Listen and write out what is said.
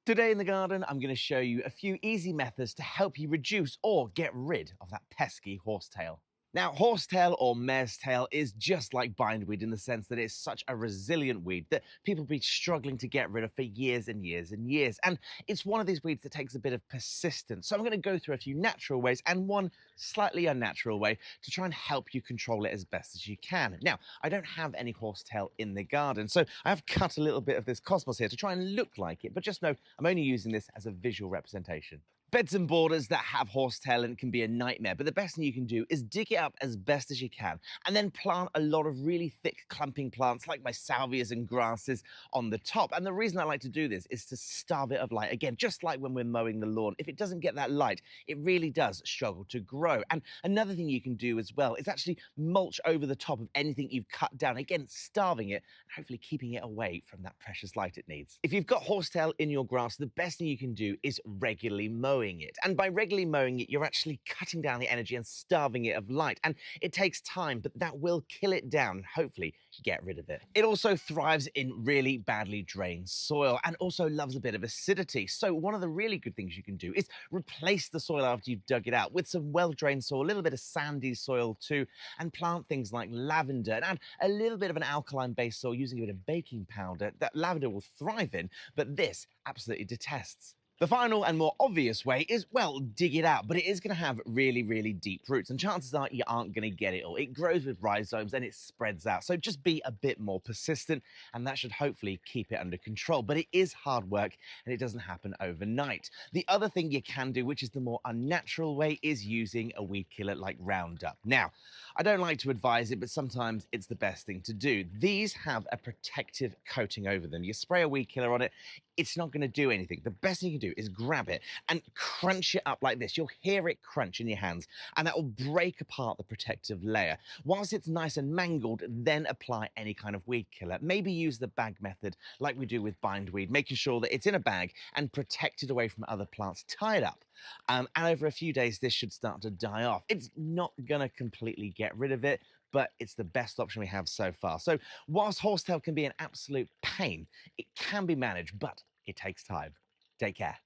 Today in the garden, I'm going to show you a few easy methods to help you reduce or get rid of that pesky horsetail. Now, horsetail or mare's tail is just like bindweed in the sense that it's such a resilient weed that people have been struggling to get rid of for years and years and years. And it's one of these weeds that takes a bit of persistence. So I'm going to go through a few natural ways and one slightly unnatural way to try and help you control it as best as you can. Now, I don't have any horsetail in the garden, so I have cut a little bit of this cosmos here to try and look like it, but just know I'm only using this as a visual representation. Beds and borders that have horsetail in can be a nightmare, but the best thing you can do is dig it up as best as you can and then plant a lot of really thick clumping plants like my salvias and grasses on the top. And the reason I like to do this is to starve it of light. Again, just like when we're mowing the lawn, if it doesn't get that light, it really does struggle to grow. And another thing you can do as well is actually mulch over the top of anything you've cut down. Again, starving it and hopefully keeping it away from that precious light it needs. If you've got horsetail in your grass, the best thing you can do is regularly mowing it. And by regularly mowing it, you're actually cutting down the energy and starving it of light. And it takes time, but that will kill it down and hopefully get rid of it. It also thrives in really badly drained soil and also loves a bit of acidity. So one of the really good things you can do is replace the soil after you've dug it out with some well-drained soil, a little bit of sandy soil too, and plant things like lavender and add a little bit of an alkaline-based soil using a bit of baking powder that lavender will thrive in, but this absolutely detests. The final and more obvious way is, well, dig it out, but it is going to have really, really deep roots, and chances are you aren't going to get it all. It grows with rhizomes and it spreads out, so just be a bit more persistent, and that should hopefully keep it under control. But it is hard work, and it doesn't happen overnight. The other thing you can do, which is the more unnatural way, is using a weed killer like Roundup. Now, I don't like to advise it, but sometimes it's the best thing to do. These have a protective coating over them. You spray a weed killer on it, it's not going to do anything. The best thing you can do is grab it and crunch it up like this. You'll hear it crunch in your hands, and that will break apart the protective layer. Once it's nice and mangled, then apply any kind of weed killer. Maybe use the bag method like we do with bindweed, making sure that it's in a bag and protected away from other plants, tied up. And over a few days, this should start to die off. It's not going to completely get rid of it, but it's the best option we have so far. So whilst horsetail can be an absolute pain, it can be managed, but it takes time. Take care.